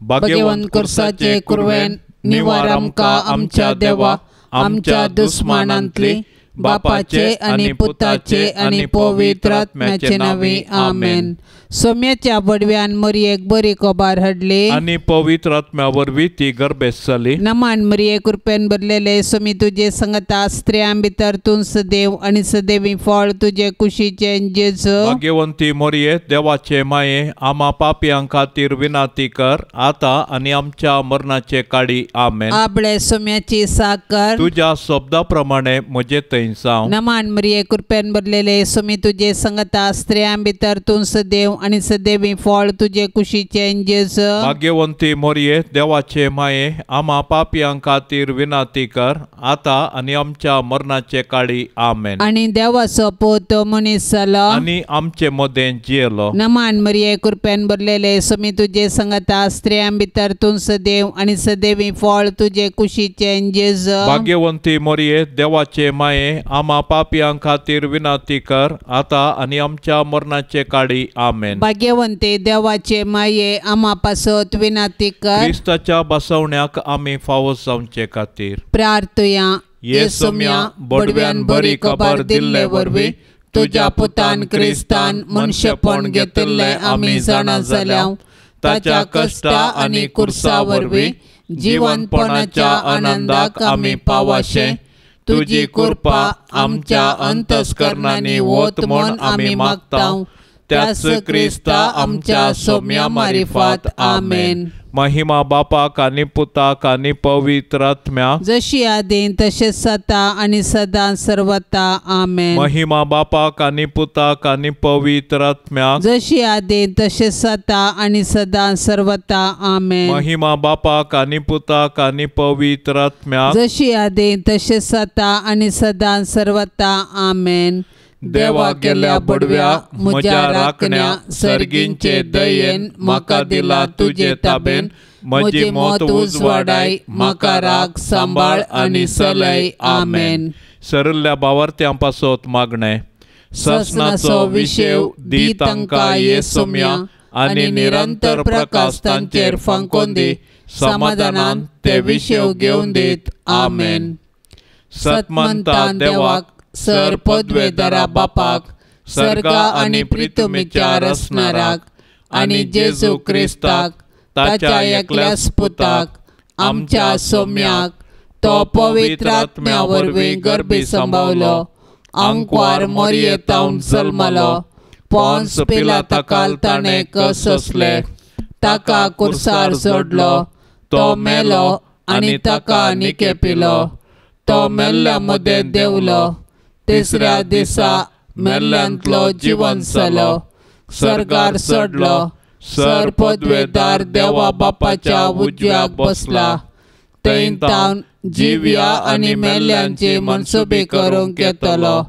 भाग्यवान कुर्साचे कुरवेन निवार आमकां आमच्या देवा आमच्या दुस्मानांतली बापाचे आणि पुताचे आणि पवित्र आत्म्याचे नावे आमेन। सोम्याच्या बडव्यान मरियेक बरी कोबार हाडली आणि पवित्र आत्म्या वरवीं ती गर्भेस जाली। नमान मरिये कृपेन भरलेले सोमी तुझे संगता स्त्रियां भितर तूं सदैव आणि सदैवी फळ तुझे कुशीचे जेजू। भाग्यवंती मरिये देवाचे माये आम्हा पापियां खातीर विनाती कर आता आणि आमच्या मरणाचे काळी आमेन। आपले सोम्याची साकर तुझ्या शब्दाप्रमाणे म्हजे थंय जावं। नमान मरिये कृपेन भरलेले सोमी तुझे संगता स्त्रियां भितर तूं सदैव आणि सदैवी फळ तुझे कुशीचे जेजू। भाग्यवंती मरिये देवाचे माये आम्हा पापियां खातीर विनाती कर आता आणि आमच्या मरणाचे काळी आमेन। आणि देवाचो पूत मनीस जालो आणि आमचे मदें जियेलो। नमान मरिये कृपेन भरलेले सोमी तुझे संगता स्त्रियां भितर तूं सदैव आणि सदैवी फळ तुझे कुशीचे जेजू। भाग्यवंती मरिये देवाचे माये आम्हा पापियां खातीर विनाती कर आता आणि आमच्या मरणाचे काळी आमेन। भाग्यवंते देवाचे माये आम्हा पासत विनाती कर क्रिस्ताच्या बसवण्याक आम्ही फावो जावचे खातीर प्रार्थया। येसुम्या बडव्यान बरी खबर दिल्ले वरवीं तुझ्या पुतान क्रिस्तान मनशेपण घेतिल्ले आमी जाणा जाल्याव ताच्या कश्टा आणि कुर्सा वरवीं जिवंतपणाच्या आनंदाक आमी पावाशे तुजी कृपा आमच्या अंतस्करणांनी वत म्हूण आमी मागतांव त्याच क्रिस्ता आमच्या सोम्या मारिफात आमेन। महिमा बापाक आनी पुताक आनी पवित्र आत्म्या जशी आदीं तशेंच जाता आनी सदां सर्वता आमेन। महिमा बापाक आनी पुताक आनी पवित्र आत्म्या जशी आदीं तशेंच जाता आनी सदां सर्वता आमेन। महिमा बापाक आनी पुताक आनी पवित्र आत्म्या जशी आदीं तशेंच जाता आनी सदां सर्वता आमेन। देवा केल्या बडव्या म्हज्या राखण्या सर्गींचे दयेन म्हाका दिला तुजे ताबेन म्हजी मोत उजवाडाय म्हाका राख सांबाळ आनी चलय आमेन। सरल्ल्या भावार्थ्यां पासत मागणें ससनाचो विशेव दी तांकां येसुम्या आनी निरंतर प्रकाश तांचेर फांकोन दी समाधानान ते विशेव घेवन दीत आमेन। सतमंता देवाक सर पदवेदारा बापाक सर्गा आनी प्रितुमेच्या रसनाराक आनी जेजू क्रिस्ताक ताच्या एकल्याच पुताक आमच्या सोम्याक तो पवित्र आत्म्या वरवीं गर्भी संभावलो अंकवार मरियेतावन जल्मलो पोंस पिलाताकाल ताणें कसले ताका कुर्सार सोडलो तो मेलो आनी ताका निके पिलो तो मेल्ल्या मदें देवलो तिसऱ्या दिसा मेल्ल्यांतलो जिवंत जालो सर्गार चडलो सर पदवेदार देवा बापाच्या उजव्याक बसला थंय तावन जिव्या आनी मेल्ल्यांची मनसुबी करूंक येतलो।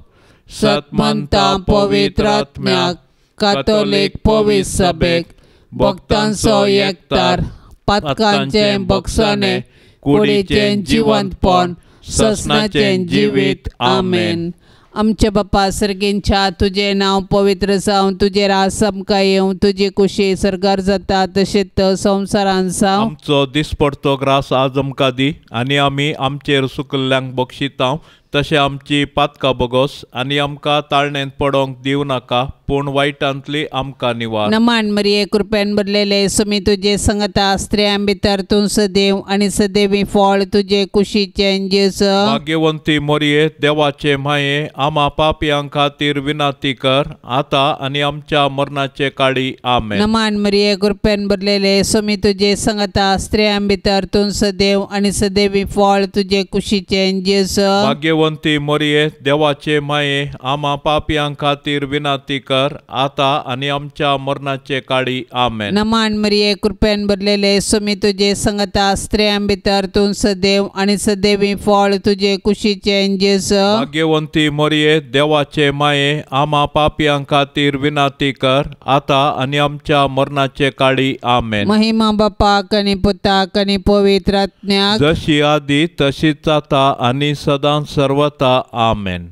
सतमंता पवित्र आत्म्याक कातोलीक पवित्र सभेक भक्तांचो एकतार पातकांचे बक्षाने कुडीचें जिवंतपण ससनाचें जिवीत आमेन। आमचे बापा सर्गींच्या तुझे नाव पवित्र जावन तुझे रास आमकां येवं तुजी कुशी सर्गार जाता तशेंच संवसारांत जावं। आमचो दिसपडतो ग्रास आज आमकां दी आनी आमी आमचेर सुकल्ल्यांक बक्षितांव तशें आमची पातकां बगोस आनी आमकां ताळणेंत पडोंक दिवं नाका पूण वायटांतली आमकां निवार। नमान मरिये कृपेन भरलेले सोमी तुजे संगता स्त्रियां भितर तूं सदैव आनी सदैवी फळ तुजे कुशीचे जेजू। भाग्यवंती मरिये देवाचे माये आम्हा पापियां खातीर विनाती कर आता आनी आमच्या मरणाचे काळी आमेन। नमान मरिये कृपेन भरलेले सोमी तुजे संगता स्त्रियां भितर तूं सदैव आनी सदैवी फळ तुजे कुशीचे जेजू। भाग्यवंती मरिये देवाचे माये आम्हा पापियां खातीर विनाती कर आता आणि आमच्या मरणाचे काळी आमेन। नमान मरिये कृपेन भरलेले सोमी तुजे संगता स्त्रियां भितर तूं सदैव आनी सदैवी फळ तुजे कुशीचे जेजू। भाग्यवंती मरिये देवाचे माये आम्हा पापियां खातीर विनाती कर आता आणि आमच्या मरणाचे काळी आमेन। महिमा बापाक आनी पुताक आनी पवित्र आत्म्याक जशी आदी तशीच आता आणि सदां सर्वता आमेन।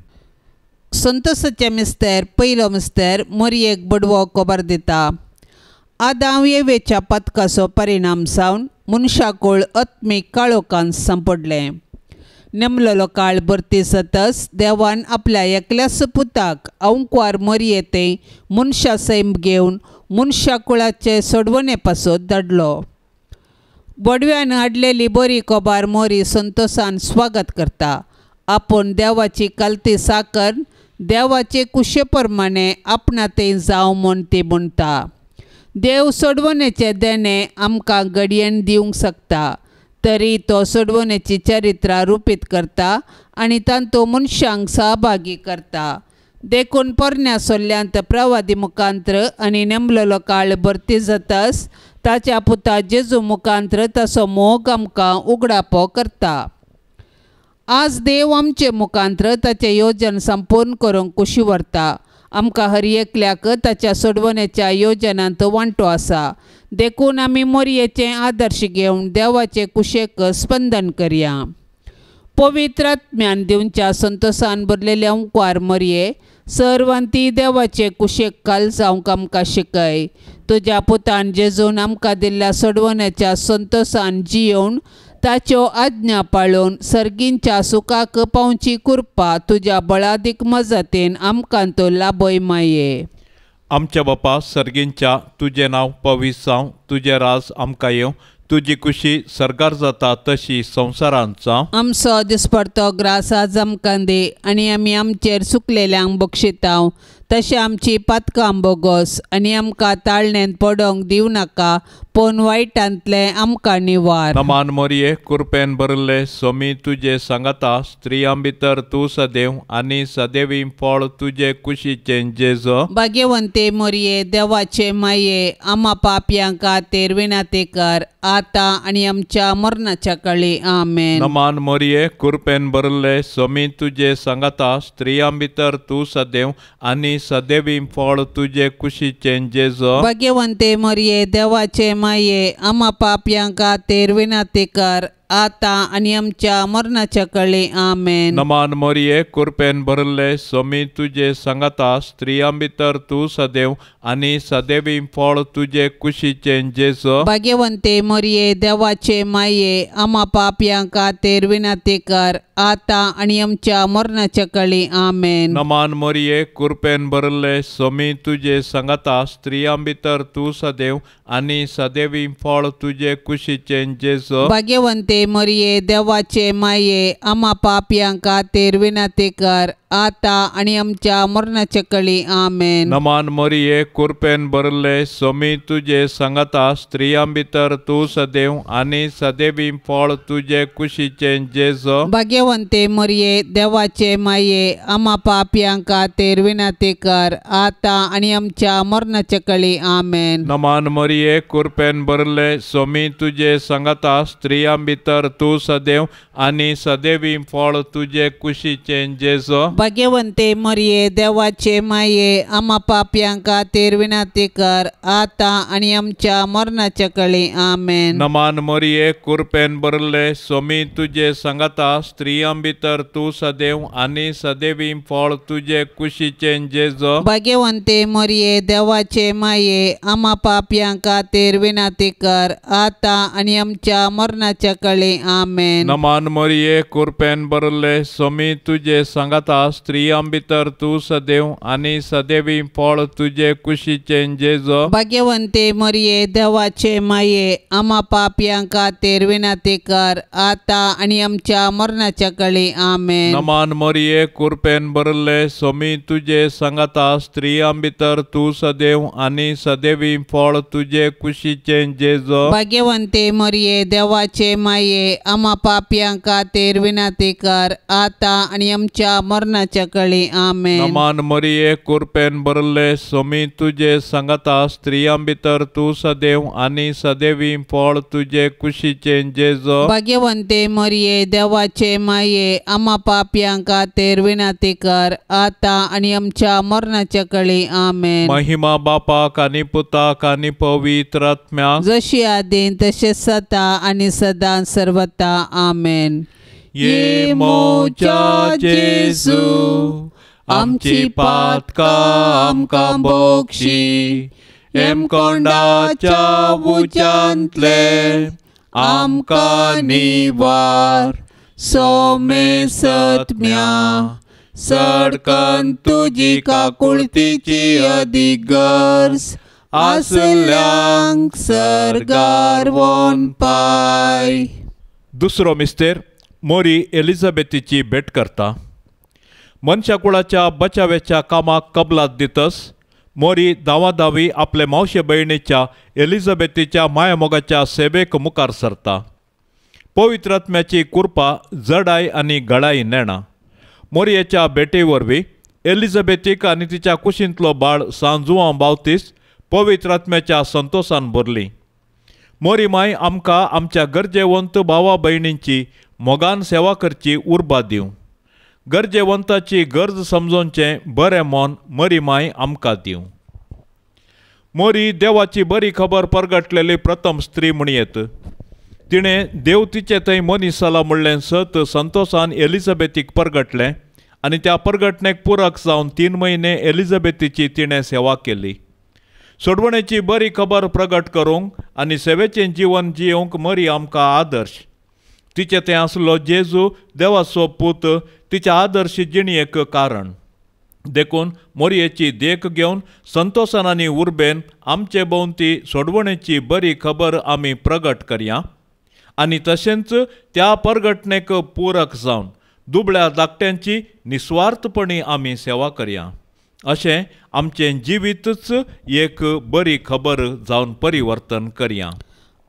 संतोसाचे मिस्तेर पयलो मिस्तेर मरियेक बडवो खबर दिता। आदाम येवेच्या पथकाचो परिणाम जावन मनशाकुळ आत्मीक काळोखांत सांपडलें. नेमलेलो काळ भरती जाताच देवान आपल्या एकल्याच पुताक अवंकवार मरयेते मनशा सैम घेवन मनशाकुळाचे सोडवणे पासत धाडलो. बडव्यान हाडलेली बरी कोबार मोरी संतोषान स्वागत करता. आपूण देवाची कालती साकर देवाचे कुशे प्रमाणे आपणाते जावं म्हूण ती म्हणटा. देव सोडवणेचे देणे आमकां घडयेन दिवंक शकता, तरी तो सोडवणेची चरित्रां रुपीत करता आनी तांतूं मनशांक सहभागी करता. देखून पोरण्या सोल्ल्यांत प्रवादी मुखांत्र आनी नेमलेलो काळ भरती जाताच ताच्या पुता जेजू मुखांत्र ताचो मोग आमकां उगडापो करता. आज देव आमचे मुखांत्र ताचें येवजन संपूर्ण करूंक कुशी व्हरता. आमकां हर एकल्याक ताच्या सोडवणेच्या येवजनांत वांटो आसा. देखून आमी मोरयेचें आदर्श घेवन देवाचे कुशेक स्पंदन करया. पवित्र आत्म्यान दिवच्या संतोषान भरलेले अवंकवार मरये, सर्वांती देवाचे कुशेक काल जावंक आमकां शिकय. तुज्या पुतान जेजून आमकां दिल्ल्या सोडवणेच्या संतोषान जियोवन ताच्यो आज्ञा पाळून सर्गींच्या सुखाक पावची कृपा तुज्या बळादीक मजतीन आमकां तो लाभय माये. आमच्या बापा सर्गींच्या तुजें नांव पवित्र जावं, तुजें राज आमकां येवं, तुजी कुशी सरकार जाता तशी संवसारांत जावं. आमचो दिसपडतो ग्रास आज आमकां दे आनी आमी आमचेर चुकलेल्यांक बक्षितांव, तशें आमची पातकां बोगोस आनी आमकां ताळणेंत पडोवंक दिवं नाका, पूण वायटांतले आमकां निवार. नमान मोरये कृपेन भरले सोमी तुजे सांगाता, स्त्रियां भितर तूं सदैव आनी सदैवी फळ तुजे कुशीचें जेजो. भाग्यवंते मोरये देवाचे माये, आमा पापयांक खातीर विनाती कर, आतां आनी आमच्या मरणाच्या काळी आमेन. नमान मोरये कृपेन भरले सोमी तुजे सांगाता, स्त्रियां भितर तूं सदैव आनी सदैवी फळ तुजे कुशीचें जेजो. भाग्यवंते मोरये देवाचे माये, आमा पापयांक खातीर विनाती कर, आतां आनी आमच्या मरणाच्या काळी आमेन. नमान मोरये कृपेन भरले सोमी तुजे सांगाता, स्त्रियां भितर तूं सदैव आनी सदैवी फळ तुजे कुशीचें जेजो. भाग्यवंते मोरये देवाचे माये, आमा पापयांक खातीर विनाती कर, आतां आनी आमच्या मरणाच्या काळी आमेन. नमान मोरये कृपेन भरले सोमी तुजे सांगाता, स्त्रियां भितर तूं सदैव आनी सदैवी फळ तुजे कुशीचें जेजो. भाग्यवंते मोरये देवाचे माये, आमा पापयांक खातीर विनाती कर, आतां आनी आमच्या मरणाच्या काळी आमेन. नमान मोरये कृपेन भरले सोमी तुजे सांगाता, स्त्रियां भितर तूं सदैव आनी सदैवी फळ तुजे कुशीचें जेजो. भाग्यवंते मोरये देवाचे माये, आमा पापयांक खातीर विनाती कर, आतां आनी आमच्या मरणाच्या काळी आमेन. नमान मोरये कृपेन भरले सोमी तुजे सांगाता, स्त्रियां भितर तूं सदैव आनी सदैवी फळ तुजे कुशीचें जेजो. भाग्यवंते मोरये देवाचे माये, आमा पापयांक खातीर विनाती कर, आतां आनी आमच्या मरणाच्या काळी आमेन. नमान मोरये कृपेन भरले सोमी तुजे सांगाता, स्त्रियां भितर तूं सदैव आनी सदैवी फळ तुजे कुशीचें जेजो. भाग्यवंते मोरये देवाचे माये, आमा पापयांक खातीर विनाती कर, आतां आनी आमच्या मरणाच्या काळी आमेन. नमान मोरये कृपेन भरले सोमी तुजे सांगाता, स्त्रियां भितर तूं सदैव आनी सदैवी फळ तुजे कुशीचें जेजो. भाग्यवंते मोरये देवाचे माये, आमा पापयांक खातीर विनाती कर, आतां आनी आमच्या मरणाच्या काळी आमेन. नमान मोरये कृपेन भरले सोमी तुजे सांगाता, स्त्रियां भितर तूं सदैव आनी सदैवी फळ तुजे कुशीचें जेजो. भाग्यवंते मोरये देवाचे माये, आमा पापयांक खातीर विनाती कर, आतां आनी आमच्या मरणाच्या काळी आमेन. नमान मोरये कृपेन भरले सोमी तुजे सांगाता, स्त्रियां भितर तूं सदैव आनी सदैवी फळ तुजे कुशीचें जेजो. भाग्यवंते मोरये देवाचे माये, आमा पापयांक खातीर विनाती कर, आतां आनी आमच्या मरणाच्या काळी आमेन. महिमा बापाक आनी पुताक आनी पवित्र आत्म्याक, जशी आदीन तशेंच जाता आनी सदां सर्वता आमेन. ये मोच्या जेजू आमची पातकां आमकां बोगशी, हेमकोंडाच्या उच्यांतले आमकां निवार. सोमे सत्म्या सडकन तुजी काकुळतीची अधिगर्स आसल्यांक सरगार वोन पाय. दुसरो मिस्तेर मोरी एलिझाबेथीची भेट करता. मनशाकुळाच्या बचाव्याच्या कामाक कबलात दितस मोरी दावादावी आपले मावशे भयणीच्या एलिझाबेथीच्या मायामोगाच्या सेवेक मुखार सरता. पवित्र आत्म्याची कृपा जडाय आनी घडाई नेणा. मोरयेच्या भेटे वरवीं एलिझाबेथीक आनी तिच्या कुशींतलो बाळ सांजुआ बावतीस पवित्र आत्म्याच्या संतोषान भरली. मोरी माय आमकां आमच्या गरजेवंत भावा भयणींची मोगान सेवा करची उर्बा दिवं. गरजेवंताची गरज समजोवचें बरें मोन मोरी माय आमकां दिवं. मोरी देवाची बरी खबर परगटलेली प्रथम स्त्री म्हणयेत. तिणें देव तिचे थंय मनीस जाला म्हणलें सत संतोषान एलिझाबेथीक परगटलें आनी त्या परगटणेक पुरक जावन 3 म्हयने एलिझाबेथीची तिणें सेवा केली. सोडवणेची बरी खबर प्रगट करूंक आनी सेवेचें जीवन जियोंक मोरी आमकां आदर्श. तिचे तें आसलो जेजू देवाचो पूत तिच्या आदर्श जिणयेक कारण. देखून मोरयेची देख घेवन संतोषान आनी उर्बेन आमचे भोवती सोडवणेची बरी खबर आमी प्रगट करया आनी तशेंच त्या परगटणेक पुरक जावन दुबळ्या धाकट्यांची निस्वार्थपणी आमी सेवा करया. अशें आमचें जिवीतच एक बरी खबर जावन परिवर्तन करया.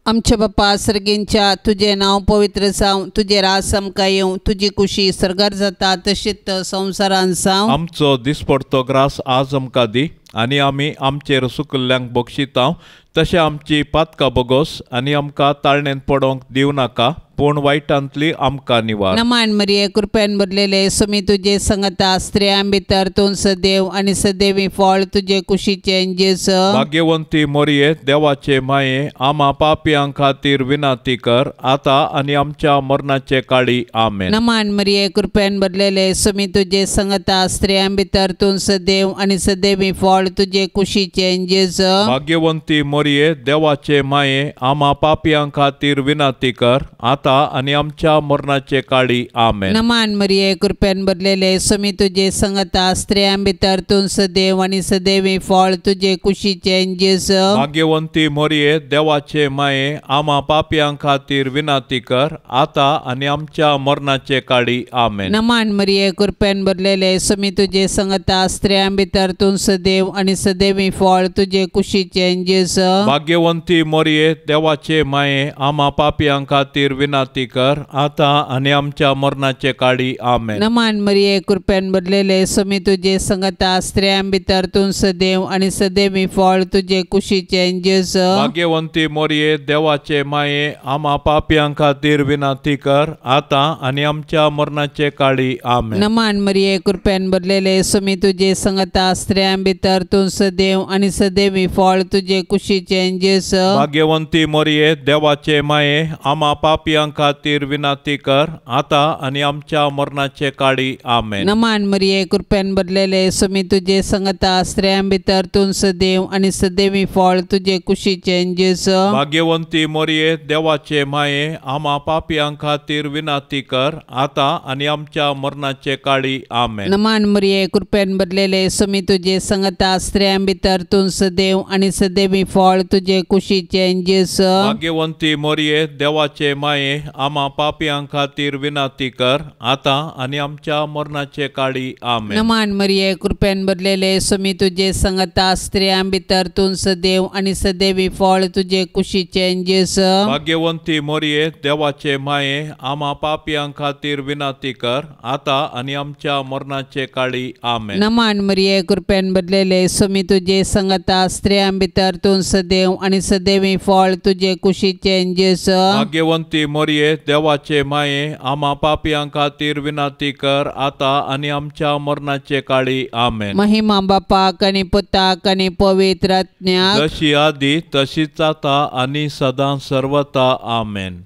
आमच्या बापा सर्गींच्या तुझे नांव पवित्र जावं, तुझे रास आमकां येवं, तुजी कुशी सरगार जाता तशीच संवसारान जावं. आमचो दिसपडतो ग्रास आज आमकां दी आनी आमी आमचेर सुकल्ल्यांक बक्षिता तशें आमची पातकां बगोस आनी आमकां ताळणेन पडोवंक दिवं नाका पूण वायटांतली आमकां निवार. नमान मरिये कृपेन भरलेले सुमी तुजे संगता स्त्रियां भितर तूं सदैव आनी सदैवी फळ तुजे कुशीचें जेजू. भाग्यवंती मोरये देवाचे माये आमा पापयां खातीर विनाती कर आतां आनी आमच्या मरणाचे काळी आमेन. नमान मरिये कृपेन भरलेले सुमी तुजे संगता स्त्रियां भितर तूं सदैव आनी सदैवी फळ तुजे कुशीचें जेजू. भाग्यवंती मोरये देवाचे माये आमा पापयां खातीर विनाती कर आतां आनी आमच्या मरणाचे काळी आमेन. नमान मरिये कृपेन भरलेले सुमी तुजे संगता स्त्रियां भितर तूं सदैव आनी सदैवी फळ तुजे कुशीचें जेजू. भाग्यवंती मोरये देवाचे माये आमा पापयां खातीर विनाती कर आतां आनी आमच्या मरणाचे काळी आमेन. नमान मरिये कृपेन भरलेले सुमी तुजे संगता स्त्रियां भितर तूं सदैव आनी सदैवी फळ तुजे कुशीचें जेजू. भाग्यवंती मोरये देवाचे माये आमा पापयां खातीर विनाती कर आतां आनी आमच्या मरणाचे काळी आमेन. नमान मरिये कृपेन भरलेले सुमी तुजे संगता स्त्रियां भितर तूं सदैव आनी सदैवी फळ तुजे कुशीचें जेजू. भाग्यवंती मोरये देवाचे माये आमा पापयां खातीर विनाती कर आतां आनी आमच्या मरणाचे काळी आमेन. नमान मरिये कृपेन भरलेले सुमी तुजे संगता स्त्रियां भितर तूं सदैव आनी सदैवी फळ तुजे कुशीचें जेजू. भाग्यवंती मोरये देवाचे माये आमा पापयां खातीर विनाती कर आतां आनी आमच्या मरणाचे काळी आमेन. नमान मरिये कृपेन भरलेले सुमी तुजे संगता स्त्रियां भितर तूं सदैव आनी सदैवी फळ तुजे कुशीचें जेजू. भाग्यवंती मोरये देवाचे माये आमा पापयां खातीर विनाती कर आतां आनी आमच्या मरणाचे काळी आमेन. नमान मरिये कृपेन भरलेले सुमी तुजे संगता स्त्रियां भितर तूं सदैव आनी सदैवी फळ तुजे कुशीचें जेजू. भाग्यवंती मोरये देवाचे माये आमा पापयां खातीर विनाती कर आतां आनी आमच्या मरणाचे काळी आमेन. नमान मरिये कृपेन भरलेले सुमी तुजे संगता स्त्रियां भितर तूं सदैव आनी सदैवी फळ तुजे कुशीचें जेजू. भाग्यवंती मोरये देवाचे माये आमा पापयां खातीर विनाती कर आतां आनी आमच्या मरणाचे काळी आमेन. नमान मरिये कृपेन भरलेले सुमी तुजे संगता स्त्रियां भितर तूं सदैव आनी सदैवी फळ तुजे कुशीचें जेजू. भाग्यवंती मोरये देवाचे माये आमा पापयां खातीर विनाती कर आतां आनी आमच्या मरणाचे काळी आमेन. महिमा बापाक आनी पुताक आनी पवित्र आत्म्याक जशी आदी तशीच आता आनी सदां सर्वता आमेन.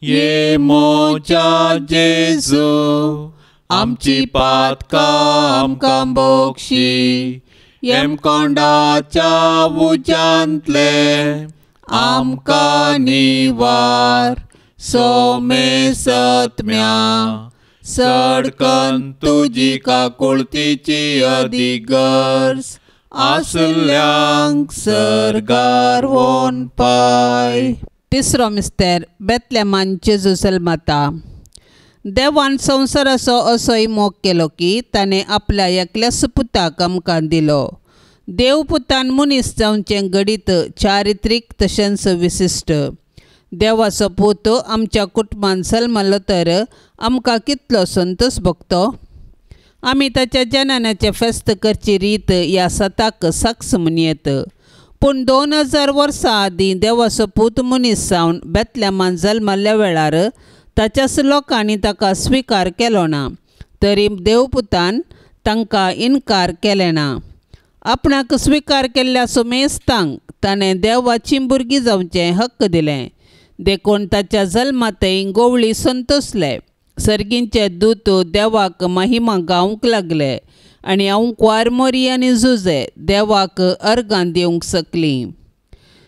ये मोच्या जेजू आमची पातकां आमकां बक्षी हेमकोंडाच्या उज्यांतले आमकां निवार. सोमे सत्म्या सडकन तुजी काकुळतीची अधिगर्ज. आसल्यांक सर्गार वोन पाय. तिसरो मिस्तेर बेतलेमान जेजू जल्मता. देवान संवसाराचो असोय मोग केलो की ताणें आपल्या एकल्या सुपुताक आमकां दिलो. देव पुतान मनीस जावचें घडीत चारित्रीक तशेंच विशिश्ट. देवाचो पूत आमच्या कुटुंबान जल्मलो तर आमकां कितलो संतोश भोगतो. आमी ताच्या जनानाचें फेस्त करची रीत ह्या सताक साक्ष म्हणयेत. पूण 2000 वर्सां आदीं देवाचो पूत मनीस जावन बेतलेमान जल्मल्ल्या वेळार ताच्याच लोकांनी ताका स्विकार केलो ना. तरी देवपुतान तांकां इन्कार केलें ना. आपणाक स्विकार केल्ल्या सुमेस्तांक ताणें देवाचीं भुरगीं जावचें हक्क दिलें. देखून ताच्या जल्मातय गोवळी संतोसले. सर्गींचे दूत देवाक महिमा गावंक लागले आनी हांव क्वार मोरी आनी झुजे देवाक अर्गां दिवंक सकलीं.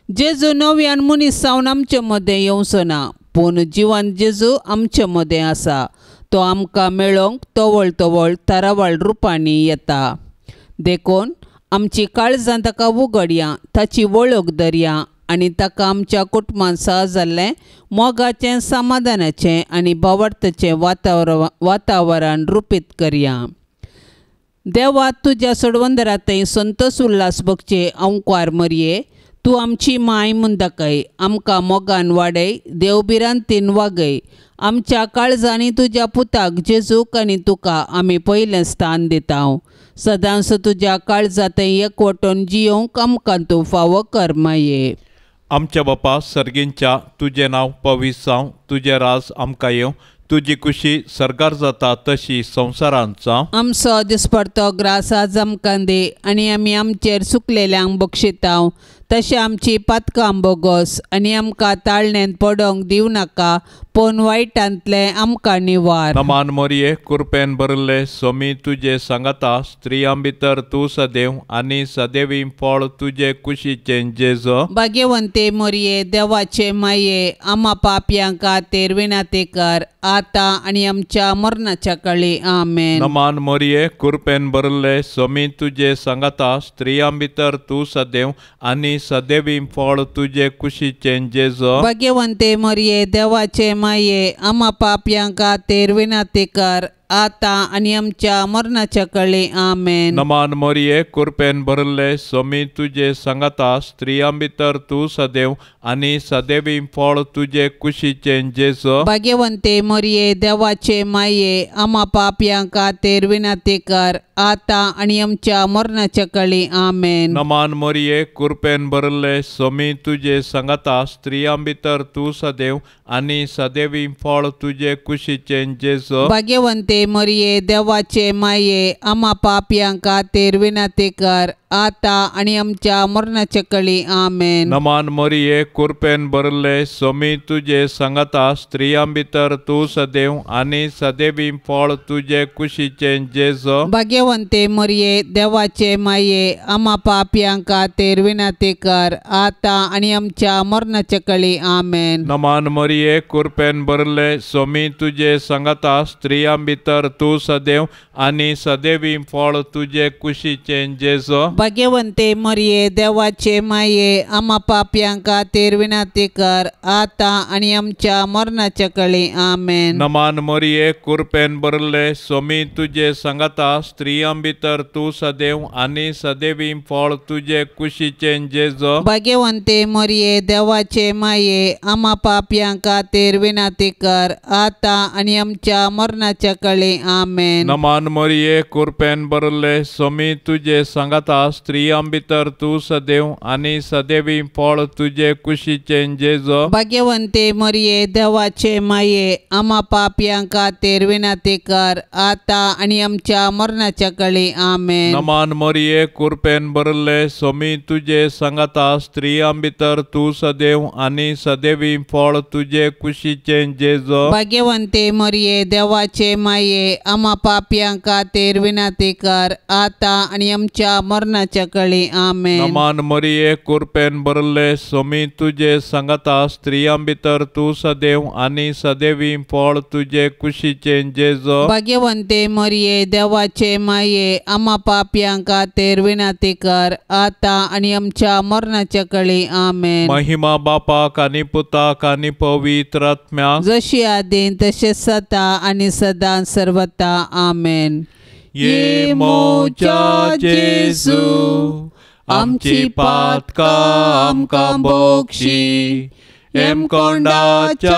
जेजू नव्यान मनीस जावन आमचे मदें येवचो ना, पूण जिवन जेजू आमचे मदें आसा. तो आमकां मेळोवंक तवळ तवळ तरावळ रुपांनी येता. देखून आमची काळजां ताका उगडया, ताची वळख धरया आनी ताका आमच्या कुटुंबांत सह जाल्लें मोगाचें, समाधानाचें आनी भावार्थाचें वातावरण रुपीत करया. देवा तुज्या सोडवंदरांतय संतोश उल्हास भोगचे हांव क्वार मरये. तूं आमची माय म्हूण दाखय. आमकां मोगान वाडय, देवबिरांतीन वागय. आमच्या काळजांनी तुज्या पुताक जेजूक आनी तुका आमी पयलें स्थान दिता. सदांच तुज्या काळजांतय एकवटून जियोंक आमकां तूं फावो कर माये. आमच्या बापा सर्गींच्या तुजें नांव पवित्र जावं. तुजें राज आमकां येवं. तुजी खुशी सर्गार जाता तशी संवसारांत जावं. आमचो दिसपडतो ग्रास आज आमकां दे आनी आमी आमचेर चुकलेल्यांक बक्षिता. तशें आमची पातकां बोगोस आनी आमकां ताळणेंत पडोवंक दिवं नाका, पूण वायटांतले आमकां निवार. नमान मोरये कृपेन भरले सोमी तुजे सांगाता. स्त्रियां भितर तूं सदैव आनी सदैवी फळ तुजे कुशीचें जेजो. भाग्यवंते मोरये देवाचे माये, आमा पापयांक खातीर विनाती कर, आतां आनी आमच्या मरणाच्या काळी आमेन. नमान मोरये कृपेन भरले सोमी तुजे सांगाता. स्त्रियां भितर तूं सदैव आनी सदैवी फळ तुजे कुशीचें जेजो. भाग्यवंते मोरये देवाचे माये, आमा पापयांक खातीर विनाती कर, आतां आनी आमच्या मरणाच्या काळी आमेन. नमान मोरये कृपेन भरले सोमी तुजे सांगाता. स्त्रियां भितर तूं सदैव आनी सदैवी फळ तुजे कुशीचें जेजो. भाग्यवंते मोरये देवाचे माये, आमा पापयांक खातीर विनाती कर, आतां आनी आमच्या मरणाच्या काळी आमेन. नमान मोरये कृपेन भरले सोमी तुजे सांगाता. स्त्रियां भितर तूं सदैव आनी सदैवी फळ तुजे कुशीचें जेजो. भाग्यवंते मोरये देवाचे माये, आमा पापयांक खातीर विनाती कर, आतां आनी आमच्या मरणाच्या काळी आमेन. नमान मोरये कृपेन भरले सोमी तुजे सांगाता. स्त्रियां भितर तूं सदैव आनी सदैवी फळ तुजे कुशीचें जेजो. भाग्यवंते मोरये देवाचे माये, आमा पापयांक खातीर विनाती कर, आतां आनी आमच्या मरणाच्या काळी आमेन. नमान मोरये कृपेन भरले सोमी तुजे सांगाता. स्त्रियां भितर तूं सदैव आनी सदैवी फळ तुजे कुशीचें जेजो. भाग्यवंते मोरये देवाचे माये, आमा पापयांक खातीर विनाती कर, आतां आनी आमच्या मरणाच्या काळी आमेन. नमान मोरये कृपेन भरले सोमी तुजे सांगाता. स्त्रियां भितर तूं सदैव आनी सदैवी फळ तुजे कुशीचें जेजो. भाग्यवंते मोरये देवाचे माये, आमा पापयांक खातीर विनाती कर, आतां आनी आमच्या मरणाच्या काळी आमेन. नमान मोरये कृपेन भरले सोमी तुजे सांगाता. स्त्रियां भितर तूं सदैव आनी सदैवी फळ तुजे कुशीचें जेजो. भाग्यवंते मोरये देवाचे माये, आमा पापयांक खातीर विनाती कर, आतां आनी आमच्या मरणाच्या काळी आमेन. नमान मोरये कृपेन भरले सोमी तुजे सांगाता. स्त्रियां भितर तूं सदैव आनी सदैवी फळ तुजे कुशीचें जेजो. भाग्यवंते मोरये देवाचे माये, आमा पापयांक खातीर विनाती कर, आतां आनी आमच्या मरणाच्या मरणाच्या काळी आमेन. नमान मरिये कृपेन भरले सोमी तुझे संगता स्त्रियां भितर तू सदैव आणि सदैवी फळ तुझे कुशीचे जेजो. भाग्यवंते मरिये देवाचे माये आम्हा पाप्यांक खातीर विनंती कर आता आणि आमच्या मरणाच्या काळी आमेन. महिमा बापाक आणि पुताक आणि पवित्र आत्म्याक जशी आदीन तशेंच आता आणि सदां सर्वता आमेन. ये मोच्या जेजू आमची पातकां आमकां बोगशी एम कोंडाच्या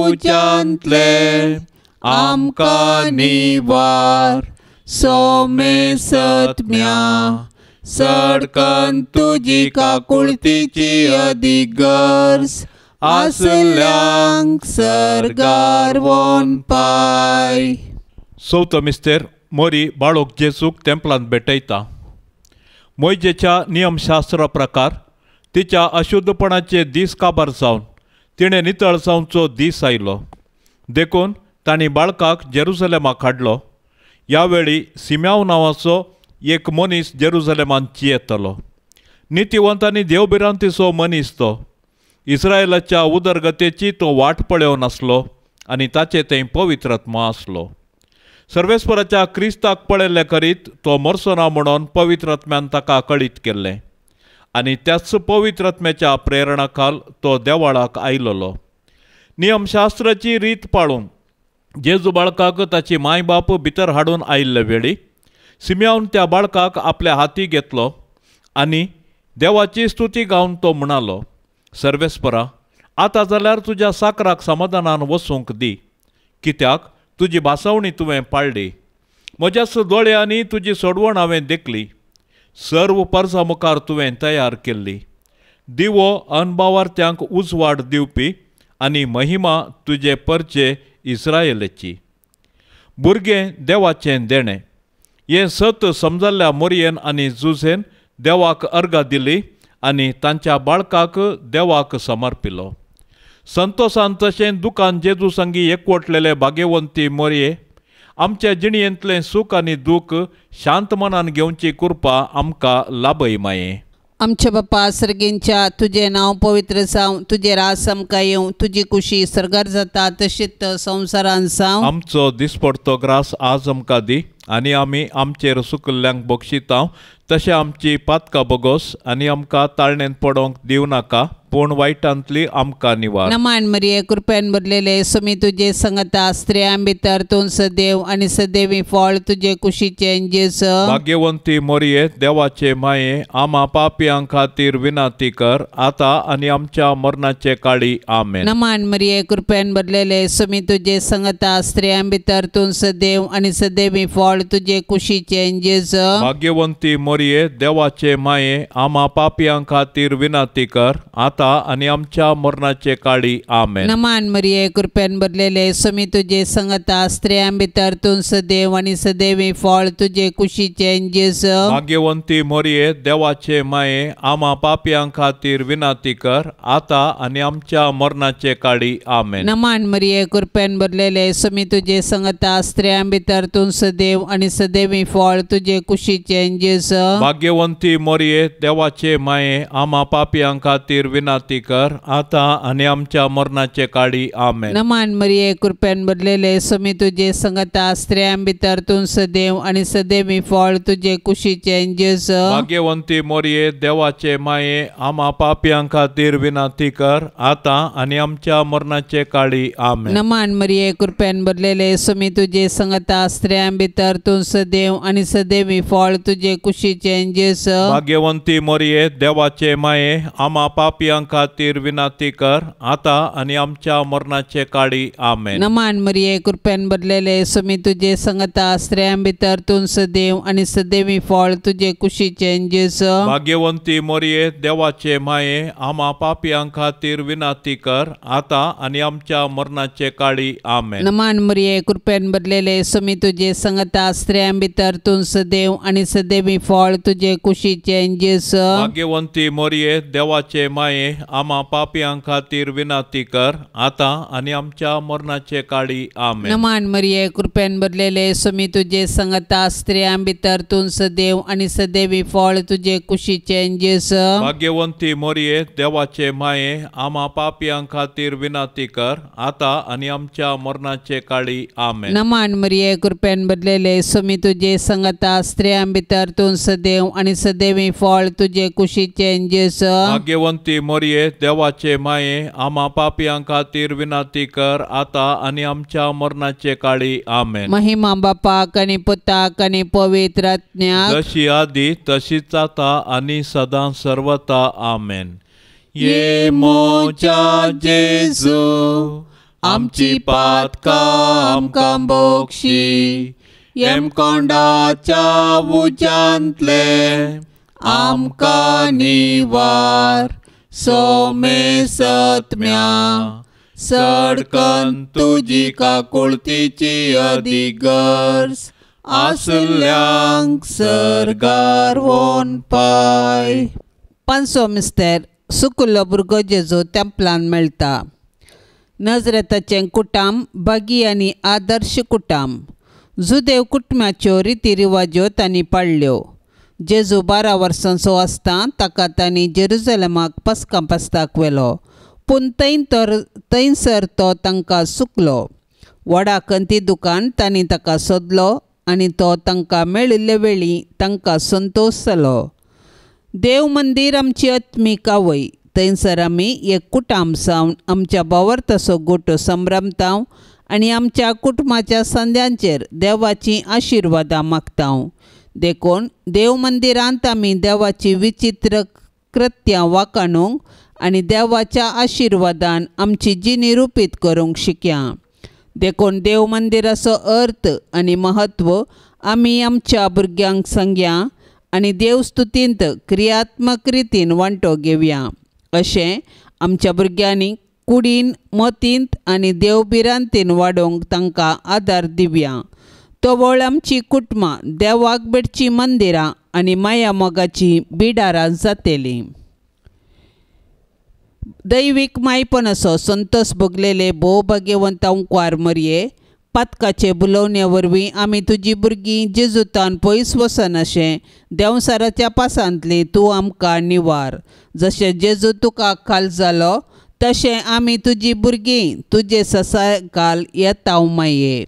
उज्यांतले आमकां निवार. सोमे सत्म्या सडकन तुजी काकुळतीची अधिक गरज आसल्यांक सरगार वोन पाय. चवथो मिस्तेर मोरी बाळोक जेजूक तेंपलांत भेटयता. मोयजेच्या नियमशास्त्र प्रकार तिच्या अशुद्धपणाचे दीस काबार जावन तिणें नितळ जावचो दीस आयलो देखून तांणी बाळकाक जेरुसलेमाक हाडलो. ह्या वेळी सिम्याव नांवाचो एक मनीस जेरुसलेमांत येतलो. नितीवंत आनी देवबिरांतीचो मनीस तो. इस्रायेलाच्या उदरगतेची तो वाट पळयोन नासलो आनी ताचे थंय पवित्र आत्मा आसलो. सर्वेस्पराच्या क्रिस्ताक पळयल्ले करीत तो मरचो ना म्हणून पवित्र आत्म्यान ताका कळीत केल्लें आनी त्याच पवित्र आत्म्याच्या प्रेरणा खाल तो देवाळाक आयलोलो. नियमशास्त्राची रीत पाळून जेजू बाळकाक ताची माय बाप भितर हाडून आयिल्ले वेळी सिम्यावन त्या बाळकाक आपल्या हाती घेतलो आनी देवाची स्तुती गावन तो म्हणालो, सर्वेस्परा, आतां जाल्यार तुज्या साकराक समाधानान वसूंक दी, कित्याक तुजी भासावणी तुवें पाळ्ळी. म्हज्याच दोळ्यांनी तुजी सोडवण हांवें देखली. सर्व परसां मुखार तुवें तयार केल्ली. दिवो अनभावार्थ्यांक उजवाड दिवपी आनी महिमा तुजे परचे इस्रायेलेची. भुरगें देवाचें देणें. हें सत समजल्ल्या मोरयेन आनी जुझेन देवाक अर्गां दिली आनी तांच्या बाळकाक देवाक समर्पिलो. संतोशान तशें दुखान जेजू संगी एकवटलेले भाग्यवंती मोरये, आमच्या जिणयेंतलें सूख आनी दूख शांत मनान घेवची कृपा आमकां लाभय माये. आमच्या बापा सर्गेंच्या तुझे नांव पवित्र जावं, तुझे रास आमकां येवं, तुजी कुशी सरगार जाता तशीच संवसारान जावं. आमचो दिसपडतो ग्रास आज आमकां दी आनी आमी आमचेर सुकल्ल्यांक बक्षितांव, तशें आमची पातकां बगोस आनी आमकां ताळणेंत पडोवंक दिवं नाका, पूण वायटांतली आमकां निवार. नमान मरिये कृपेन भरलेले सुमी तुजे संगता स्त्रियां भितर तूं सदैव आनी सदैवी फळ तुजे कुशीचे जेजू. भाग्यवंती मोरये देवाचे माये, आम्हा पापयांक खातीर विनंती कर आता आनी आमच्या मरणाचे काळी आमेन. नमान मरिये कृपेन भरलेले सुमी तुजे संगता स्त्रियां भितर तूं सदैव आनी सदैवी फळ तुजे कुशीचे जेजू. भाग्यवंती मोरये देवाचे माये, आम्हा पापयांक खातीर विनंती कर आता आणि आमच्या मरणाचे काळी आमेन. नमान मरिये कृपेन भरलेले सुमी तुजे संगता स्त्रियां भितर तूं सदैव आनी सदैवी फळ तुजे कुशीचे जेजू. भाग्यवंती मोरये देवाचे माये, आम्हा पापयांक खातीर विनंती कर आता आणि आमच्या मरणाचे काळी आमेन. नमान मरिये कृपेन भरलेले सुमी तुजे संगता स्त्रियां भितर तूं सदैव आनी सदैवी फळ तुजे कुशीचे जेजू. भाग्यवंती मोरये देवाचे माये, आम्हा पापयांक खातीर विनंती कर आता आणि आमच्या मरणाचे काळी आमेन. नमान मरिये कृपेन भरलेले सुमी तुजे संगता स्त्रियां भितर तूं सदैव आनी सदैवी फळ तुजे कुशीचे जेजू. भाग्यवंती मोरये देवाचे माये, आम्हा पापयांक खातीर विनंती कर आता आणि आमच्या मरणाचे काळी आमेन. नमान मरिये कृपेन भरलेले सुमी तुजे संगता स्त्रियां भितर तूं सदैव आनी सदैवी फळ तुजे कुशीचे जेजू. भाग्यवंती मोरये देवाचे माये, आम्हा पापयांक खातीर विनंती कर आता आणि आमच्या मरणाचे काळी आमेन. नमान मरिये कृपेन भरलेले सुमी तुजे संगता स्त्रियां भितर तूं सदैव आनी सदैवी फळ तुजे कुशीचे जेजू. भाग्यवंती मोरये देवाचे माये, आम्हा पापयांक खातीर विनंती कर आता आणि आमच्या मरणाचे काळी आमेन. नमान मरिये कृपेन भरलेले सुमी तुजे संगता सांगता स्त्रियां भितर तूं सदैव आनी सदैवी फळ तुजे कुशीचे जेस भाग्यवंती मोरये देवाचे माये आम्हा पापियां खातीर विनाती कर आता आनी आमच्या मरणाचे काळी आमेन. नमान मरिये कृपेन भरलेले सुमी तुजे सांगता स्त्रियां भितर तूं सदैव आनी सदैवी फळ तुजे कुशीचे जेस भाग्यवंती मोरये देवाचे माये आम्हा पापियां खातीर विनाती कर आता आनी आमच्या मरणाचे काळी आमेन. नमान मरिये कृपेन भरलेले सुमी तुजे सांगता स्त्रियां भितर तूं सदैव आनी सदैवी फळ तुजे कुशीचे जेस भाग्यवंती मोरये देवाचे माये आम्हा पापियां खातीर विनाती कर आता आनी आमच्या मरणाचे काळी आमेन. महिमा बापाक आनी पुताक आनी पवित्र आत्म्याक जशी आदी तशीच आता आनी सदां सर्वता आमेन. ये मोच्या जेजू आमची पातकां आमकां बोगशी येम कोंडाच्या उजांतले आमकां निवार सोमे सत्म्या सडकन तुजी काकुळतीची अधिगर्स आसल्यांक सरगार वोन पाय. पांचवो मिस्तेर सुकुल्लो भुरगो जेजू तेंपलान मेळटा. नजरेताचें कुटाम बागी आनी आदर्श कुटाम जुदेव कुटुंबाच्यो रिती रिवाज्यो तांणी पाळल्यो. जेजू 12 वर्सांचो आसता ताका तांणी जेरुजलेमाक पस्कां पासताक व्हेलो पूण थंयसर तो तांकां चुकलो. व्हडा कंती दुकान तांणी ताका सोदलो आनी तो तांकां मेळिल्ले वेळी तांकां संतोश जालो. देव मंदीर आमची आत्मीक आवय थंयसर आमी एक कुटाम सावन आमच्या वावरताचो गोठो संभ्रमतांव आनी आमच्या कुटुंबाच्या संद्यांचेर देवाची आशिर्वादां मागतांव. देखून देव मंदिरांत आमी देवाची विचित्र कृत्यां वाखाणूंक आनी देवाच्या आशिर्वादान आमची जिणी रुपीत करूंक शिकया. देखून देव मंदिराचो अर्थ आनी महत्व आमी आमच्या भुरग्यांक सांगया आनी देवस्तुतींत क्रियात्मक रितीन वांटो घेवया. अशें आमच्या भुरग्यांनी कुडीन मतींत आनी देवबिरांतीन वाडोवंक तांकां आदार दिवया. तोवळ आमची कुटुंबां देवाक बेडची मंदिरां आनी माया मोगाची बिडारां जातलीं. दैवीक मायपणाचो संतोश भोगलेले भोव भाग्यवंतांकार मरये पातकाचे बुलोवणे वरवीं आमी तुजी भुरगीं जेजूतान पयस वचनाशें देंवसाराच्या पासांतली तूं आमकां निवार. जशें जेजू तुका खाल जालो तशें आमी तुजी भुरगीं तुजे ससाकाल येताव माये.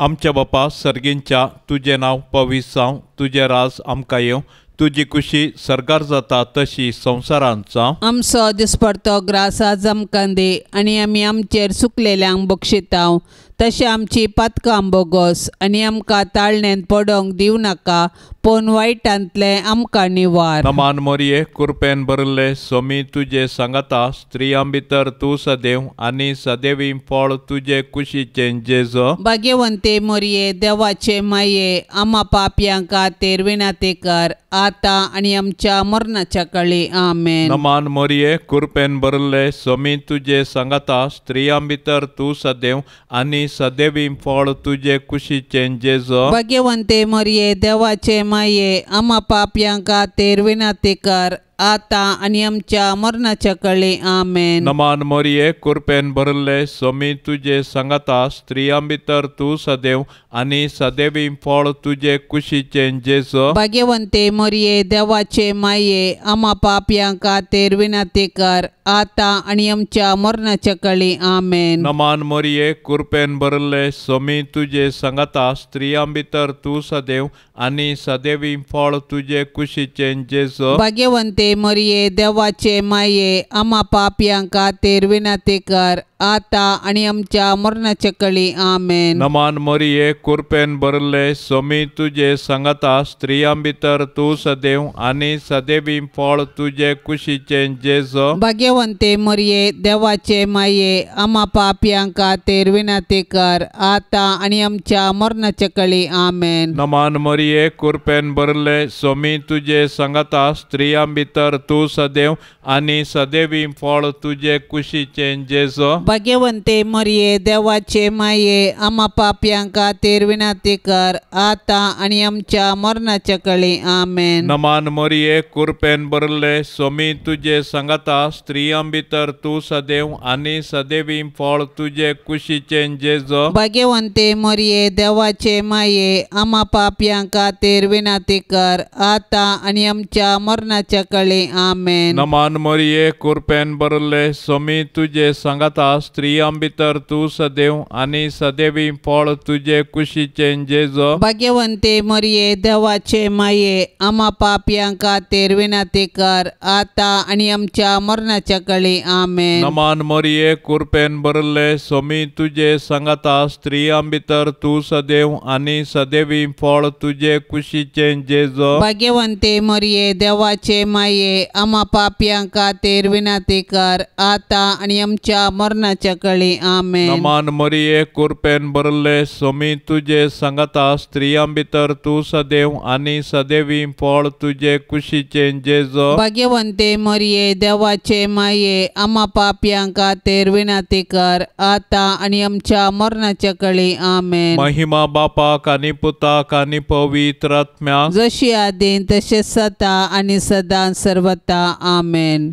आमच्या बापा सर्गींच्या तुजें नांव पवित्र जावं तुजें राज आमकां येवं तुजी खुशी सरकार जाता तशी संवसारांत जावं. आमचो दिसपडतो ग्रास आज आमकां दे आनी आमी आमचेर चुकलेल्यांक बक्षितांव तशें आमची पातकां बोगोस आनी आमकां ताळणेंत पडोवंक दिवं नाका पूण वायटांतले आमकां निवार. नमान मोरये कृपेन भरले सोमी तुजे सांगता स्त्रियां भितर तूं सदैव आनी सदैवी फळ तुजे कुशीचें जेजू. भाग्यवंते मोरये देवाचे माये आम्हा पापयांक खातीर विनाती कर आता आनी आमच्या मरणाच्या काळी आमेन. नमान मोरये कृपेन भरले सोमी तुजे सांगता स्त्रियां भितर तूं सदैव आनी सदैवी फळ तुजे कुशीचें जेजू. भाग्यवंते मोरये देवाचे माये आम्हा पापयांक खातीर विनाती कर आता आनी आमच्या मरणाच्या काळी आमेन. नमान मोरये कृपेन भरले सोमी तुजे सांगता स्त्रियां भितर तूं सदैव आनी सदैवी फळ तुजे कुशीचें जेजू. भाग्यवंते मोरये देवाचे माये आम्हा पापयांक खातीर विनाती कर आता आनी आमच्या मरणाच्या काळी आमेन. नमान मोरये कृपेन भरले सोमी तुजे सांगता स्त्रियां भितर तूं सदैव आनी सदैवी फळ तुजे कुशीचें जेजू. भाग्यवंते मोरये देवाचे माये आम्हा पापयांक खातीर विनाती कर आता आनी आमच्या मरणाच्या काळी आमेन. नमान मोरये कृपेन भरले सोमी तुजे सांगता स्त्रियां भितर तूं सदैव आनी सदैवी फळ तुजे कुशीचें जेजू. भाग्यवंते मोरये देवाचे माये आम्हा पापयांक खातीर विनाती कर आता आनी आमच्या मरणाच्या काळी आमेन. नमान मोरये कृपेन भरले सोमी तुजे सांगता स्त्रियां भितर तूं सदैव आनी सदैवी फळ तुजे कुशीचें जेजू. भाग्यवंते मरिये देवाचे माये आम्हा पाप्यांका तेर विनाती कर आता आणि आमच्या मरणाच्या कळी आमेन. नमान मरिये कृपेन भरले स्वामी तुझे संगता स्त्रियां भितर तू सदैव आणि सदैवी फळ तुझे कुशीचे जेजो. भाग्यवंते मरिये देवाचे माये आम्हा पाप्यांका तेर विनाती कर आता आणि आमच्या मरणाच्या कळी आमेन. नमान मरिये कृपेन भरले स्वामी तुझे संगता स्त्रियां भितर तू सदैव आणि सदैवी फळ तुझे कुशीचे जेजो. भाग्यवंते मरिये देवाचे माये आम्हा पाप्यांका तेर विनाती कर आता आणि आमच्या मरणाच्या कळी आमेन. नमान मरिये कृपेन भरले स्वामी तुझे संगता स्त्रियां भितर तू सदैव आणि सदैवी फळ तुझे कुशीचे जेजो. भाग्यवंते मरिये देवाचे माये आम्हा पाप्यांका तेर विनाती कर आता आणि आमच्या मरणाच्या कळी आमेन. नमान मरिये कृपेन भरले स्वामी तुझे संगता स्त्रियां भितर तू सदैव आणि सदैवी फळ तुझे कुशीचे जेजो. भाग्यवंते मरिये देवाचे माये आम्हा पाप्यांका तेर विनाती कर आता आणि आमच्या मरणाच्या कळी आमेन. महिमा बापाक आणि पुताक आणि पवित्र आत्म्याक जशी आदीन तसे सता आणि सदा सर्वता आमेन.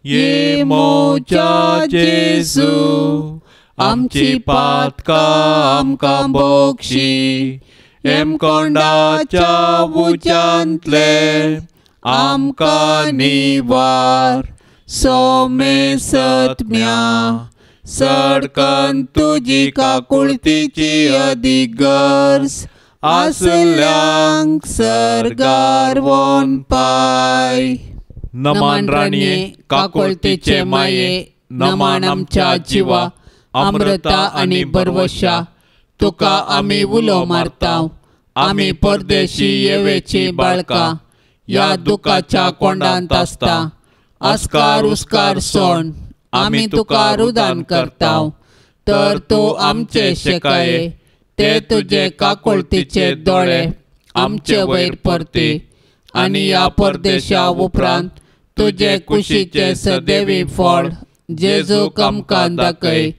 ये मोच्या जेजू आमची पातका आमकां बोगशी एम कोंडाच्या उच्यांतले आमकां निवार सोमे सत्म्या सडकन तुजी काकुळतीची अधिगर्स आसल्यांक सरगार वोन पाय. नमान राणीये काकुळतीचे माये नमान आमच्या जिवा अमृता आणि बरवशा तुका आम्ही उलो मारताव. आम्ही परदेशी येवेची बाळका या दुखाच्या कोंडांत आसता अस्कार उस्कार सोड आम्ही तुका रुदान करताव. तर तू आमचे शेकाये ते तुझे काकुळतीचे दोळे आमचे वयर परते आणि या परदेशा उपरांत तुझे कुशीचे सदैवी फळ जेजू आमकां दाखय.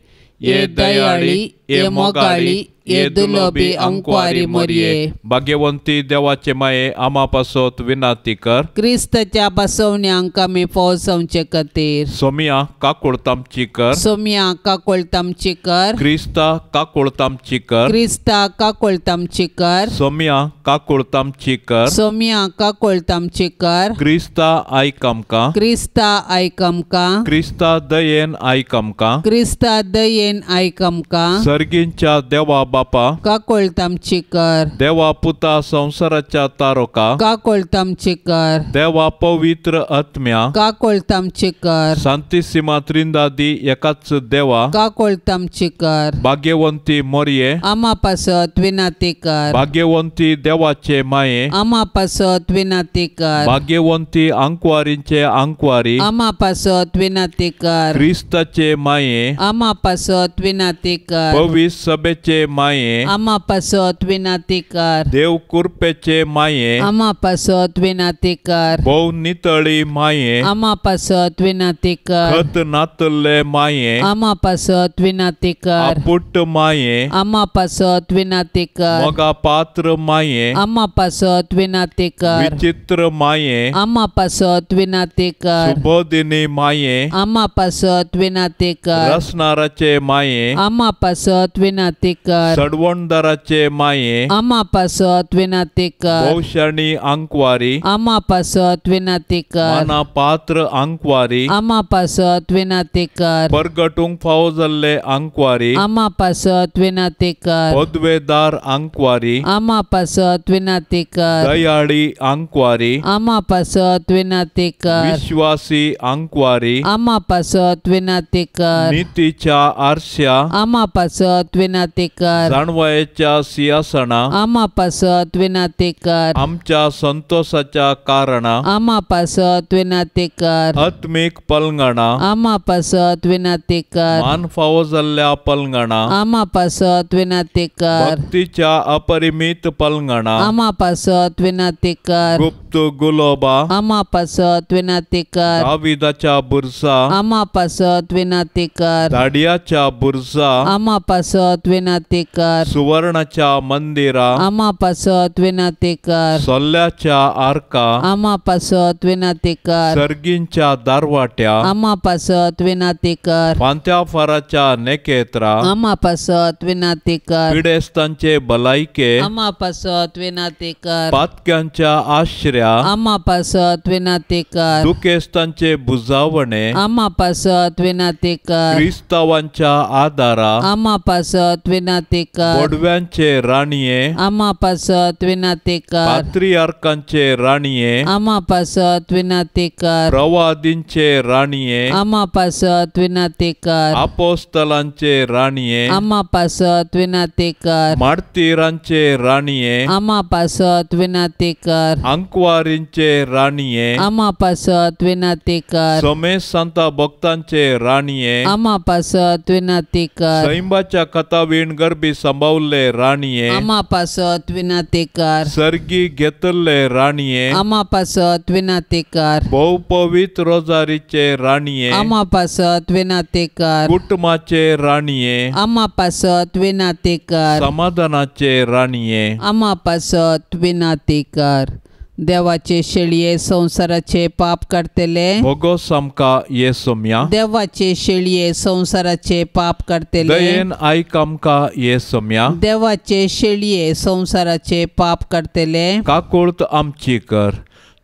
ये दयाळी ये मोगाळी ये दुलोबी अंकवारी मरिये. भाग्यवंती देवाचे माये आम्हा पासोत विनाती कर. क्रिस्ताच्या बसवण्यांक आमी पोवचोवचे खातीर सोमिया काकुळतामची कर. सोम्या काकुळतामची कर. क्रिस्ता काकुळतामची कर. क्रिस्ता काकुळतामची कर. सोमिया काकुळतामची कर. सोम्या काकुळतामची कर. क्रिस्ता आयक आमकां. क्रिस्ता आयक आमकां. क्रिस्ता दयेन आयक आमकां. क्रिस्ता दयेन आयक आमकां. सर्गींच्या देवा बापा काकुळतामची कर. देवा पुता संसाराच्या तारोका काकुळतामची कर. देवा पवित्र आत्म्या काकुळतामची कर. सांतिसिमा त्रिंदादी एकाच देवा काकुळतामची कर. भाग्यवंती मोरये आम्हा पासत विनाती कर. भाग्यवंती देवाचे माये आम्हा पासत विनाती कर. भाग्यवंती अंकवारींचे अंकवारी आम्हा पासत विनाती कर. क्रिस्ताचे माये आम्हा पासत विनाती कर. पवित्र सभेचे माये आम्हा पासत विनाती कर. देव कृपेचे माये आम्हा पासत विनाती कर. भोव नितळी माये आम्हा पासत विनाती कर. खत नातले माये आम्हा पासत विनाती कर. आपुट माये आम्हा पासत विनाती कर. मोगा पात्र माये आम्हा पासत विनाती कर. विचित्र माये आम्हा पासत विनाती कर. सुबोधिनी माये आम्हा पासत विनाती कर. रसनाराचे माये आम्हा पासत विनाती कर. सडवणदाराचे माये आम्हा पासत विनाती कर. भौषणी अंकवारी आम्हा पासत विनाती कर. माना पात्र अंकवारी आम्हा पासत विनाती कर. परगटूंक फावो जाल्ले अंकवारी आम्हा पासत विनाती कर. पदवेदार अंकवारी आम्हा पासत विनाती कर. दयाळी अंकवारी आम्हा पासत विनाती कर. विश्वासी अंकवारी आम्हा पासत विनाती कर. नीतीच्या आरश्या आम्हा पासत विनाती कर. कर. जाणवायेच्या सिंहासना आम्हा पासत विनंती कर. आमच्या संतोषाच्या कारणा आम्हा पासत विनंती कर. आत्मिक पलंगणा आम्हा पासत विनंती कर. मान फावो जाल्ल्या पलंगणा आम्हा पासत विनंती कर. भक्तीच्या अपरिमित पलंगणा आम्हा पासत विनंती कर. गुप्त गुलोबा आम्हा पासत विनंती कर. दाविदाच्या बुरसा आम्हा पासत विनंती कर. धाडियाच्या बुरसा आम्हा पासत विनंती कर. सुवर्णाच्या मंदिरा आम्हा पासत विनंती कर. सोल्ल्याच्या आर्का आम्हा पासत विनंती कर. सर्गींच्या दारवाट्या आम्हा पासत विनंती कर. पांत्या फाराच्या नेकेत्रा आम्हा पासत विनंती कर. पिडेस्तांचे भलायके आम्हा पासत विनंती कर. पातक्यांच्या आश्रया आम्हा पासत विनंती कर. दुखेस्तांचे बुजावणे आम्हा पासत विनंती कर. क्रिस्तावांच्या आदारा आम्हा पासत विनंती कर. बोडव्यांचे राणीये आम्हा पासत विनंती कर. पात्रियार्कांचे राणीये आम्हा पासत विनंती कर. प्रवादींचे राणीये आम्हा पासत विनंती कर. अपोस्तलांचे राणीये आम्हा पासत विनंती कर. मार्तीरांचे राणीये आम्हा पासत विनंती कर. अंकवारींचे राणीये आम्हा पासत विनंती कर. समेश संता भक्तांचे राणीये आम्हा पासत विनंती कर. सैंबाच्या कथावीण गरबी संभावले राणीये आम्हा पासत विनंती कर. सर्गी घेतले राणीये आम्हा पासत विनंती कर. बहुपवित्र रोजारीचे राणीये आम्हा पासत विनंती कर. कुटुंबाचे राणीये आम्हा पासत विनंती कर. समाधानाचे राणीये आम्हा पासत विनंती कर. देवाचे शेळये संसाराचे पाप करतले. भोगो समका येसोम्या देवाचे शेळये संसाराचे पाप करतले. दयेन आयक आमका येसोम्या देवाचे शेळये संसाराचे पाप करतले. काकुळत आमची कर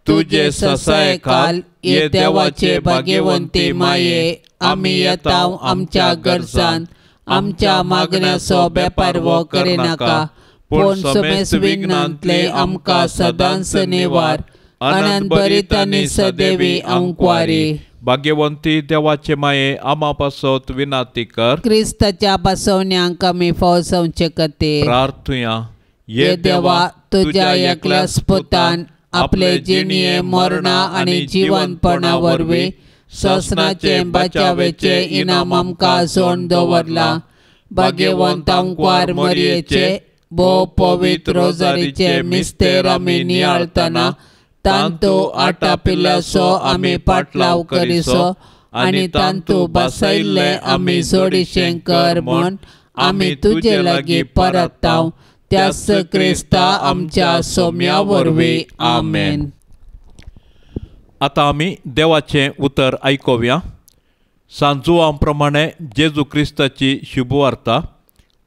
तुझे ससाय काल ये देवाचे भाग्यवंती माये आम्ही येताव आमच्या गरजान आमच्या मागण्याचो बेपार वो करिनाका पूण समेस विघ्नांतले आमकां सदांच निवार. आनंद भरीत आनी सदैवी अंकवारी. भाग्यवंती देवाचे माये आमा पासत विनाती कर क्रिस्ताच्या बसवण्यांक आमी फवसवचे खातीर प्रार्थुया. ये देवा तुझ्या एकल्याच पुतान आपले जिणये मरणा आनी जीवनपणा वरवीं ससनाचे बचावेचे इनाम आमकां सोडून दवरला. भाग्यवंत अंकवार मरयेचे भोव पवित्र रोजारीचे मिस्तेर आमी नियाळतना तांतू आटापिल्ल्याचो आमी पाटलाव करिसो आनी तांतू बसयल्ले आमी जोडिशें कर म्हूण आमी तुजे लागीं परताव. त्याच क्रिस्ता आमच्या सोम्या वरवीं. आमेन. आता आमी देवाचें उतर आयकुया. सांजुवां प्रमाणे जेजू क्रिस्ताची शुभवार्ता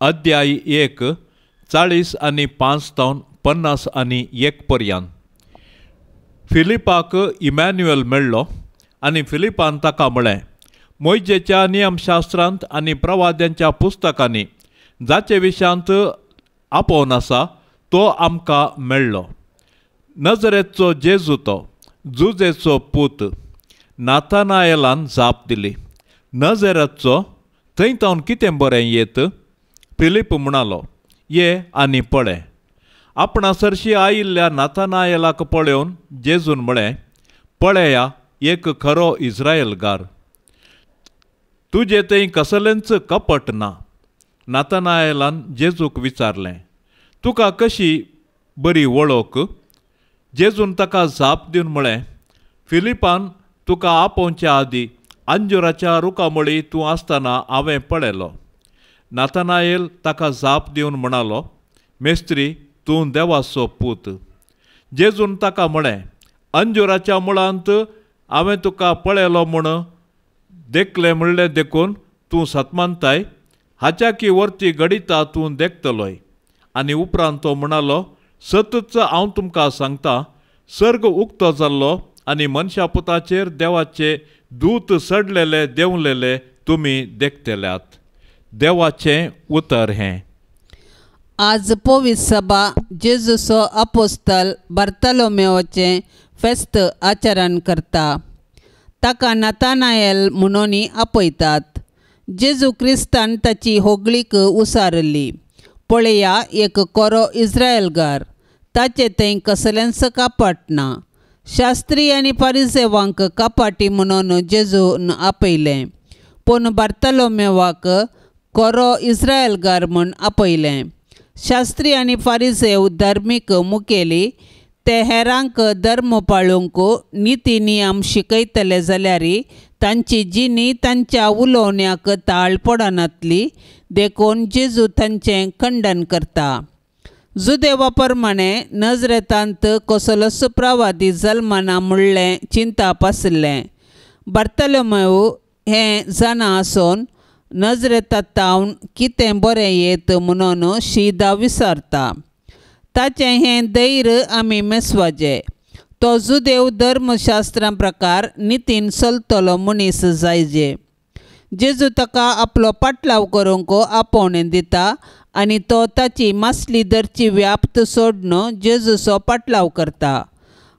अध्याय 1 40 आनी 5 तावन 50 आनी 1 पर्यंत. फिलिपाक इमॅन्युएल मेळ्ळो आनी फिलिपान ताका म्हळें मोइजेच्या नियमशास्त्रांत आनी प्रवाद्यांच्या पुस्तकांनी जाचे विशयांत आपोवन आसा तो आमकां मेळ्ळो. नजरेचो जेजू तो जुजेचो पूत. नाथानाएलान जाप दिली नजरेचो थंय तावन कितें बरें येत. फिलीप म्हणालो ये आनी पळय. आपणासरशी आयिल्ल्या नाथानाएलाक पळोवन जेजून म्हळें पळया एक खरो इस्रायेलकार. तुजे थंय कसलेंच कपट ना. नाथानाएलान जेजूक विचारलें तुका कशी बरी वळख. जेजून ताका जाप दिवन म्हळें फिलिपान तुका आपोवच्या आदीं अंजुराच्या रुखामळी तूं आसतना हांवें पळयलो. नाथानाएल ताका जाप दिवन म्हणालो मेस्त्री तूं देवाचो पूत. जेजून ताका म्हळें अंजुराच्या मुळांत हांवें तुका पळयलो म्हूण देखलें म्हणलें देखून तूं सतमानताय. हाच्या की वर्ती घडिता तूं देखतलोय. आनी उपरांत तो म्हणालो सतच हांव तुमकां सांगता सर्ग उक्तो जाल्लो आनी मनशा पुताचेर देवाचे दूत सडलेले देंवलेले तुमी देखतल्यात. देवाचें उतर हें. आज पवित्र सभा जेजूचो अपोस्तल बार्तोलोमेवचें फेस्त आचरण करता. ताका नाथानाएल म्हणून आपयतात. जेजू क्रिस्तान ताची होगळीक उसारली पळया एक कोरो इस्रायलगार, ताचे थंय कसल्यांच कापाट ना. शास्त्री आनी फारिसेवांक कापाटी म्हणून जेजून आपयलें, पूण बार्तलोमेवाक कोरो इस्रायलगार म्हूण आपयलें. शास्त्री आनी फारिसेव धार्मीक मुखेली ते हेरांक धर्म पाळूंक निती नियम शिकयतले जाल्यार तांची जिणी तांच्या उलोवण्याक ताळ पडनातली देखून जेजू तांचें खंडन करता. जुदेवा प्रमाणे नजरेतांत कसलोच प्रवादी जल्मा ना म्हणलें चिंताप आसलें. बार्तलोमेव हें जाणा आसून नजरेतांतावन कितें बरें येत म्हणून शीदा विचारता. ताचें हें धैर्य आमी मेसवाजें. तो जुदेव धर्मशास्त्रां प्रकार नितीन चलतलो मनीस जायजे. जेजू ताका आपलो पाटलाव करूंक आपोवणें दिता आनी तो ताची मासली धरची व्याप्त सोडून जेजूचो पाटलाव करता.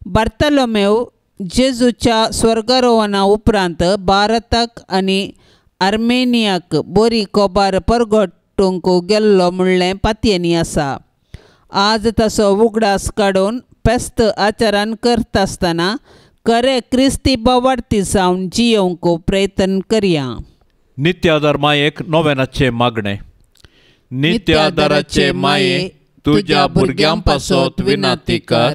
बार्तलोमेव जेजूच्या स्वर्गारोहणा उपरांत भारताक आनी आर्मेनियाक बरी कोबार परगटूंक गेल्लो म्हणलें पातयेनी आसा. आज ताचो उगडास काडून फेस्त आचारान करता आसतना खरे क्रिस्ती बावार्थी जावन जियोंक प्रयत्न करया. नित्यादार मायेक नोवेनाचे मागणें. नित्यादाराचे माये तुज्या भुरग्यां पासत विनाती कर.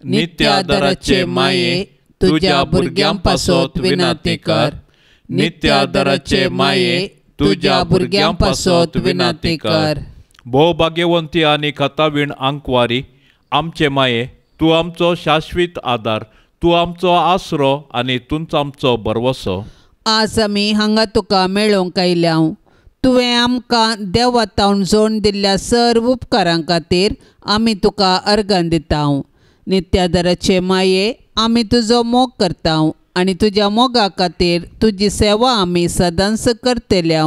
नित्यादाराचे माये तुज्या भुरग्यां पासत विनाती कर. नित्यादाराचे माये तुज्या भुरग्यां पासत विनाती कर. भोव भाग्यवंती आनी खतावीण आंकवारी आमचे माये, तूं आमचो शाश्वीत आदार, तूं आमचो आसरो आनी तूंच आमचो बरवसो. आज आमी हांगा तुका मेळोवंक आयल्या. तुवें आमकां देवातावन जोडून दिल्ल्या सर्व उपकारां खातीर आमी तुका अर्गां दिता. नित्यादाराचे माये, आमी तुजो मोग करता आनी तुज्या मोगा खातीर तुजी सेवा आमी सदांच करतल्या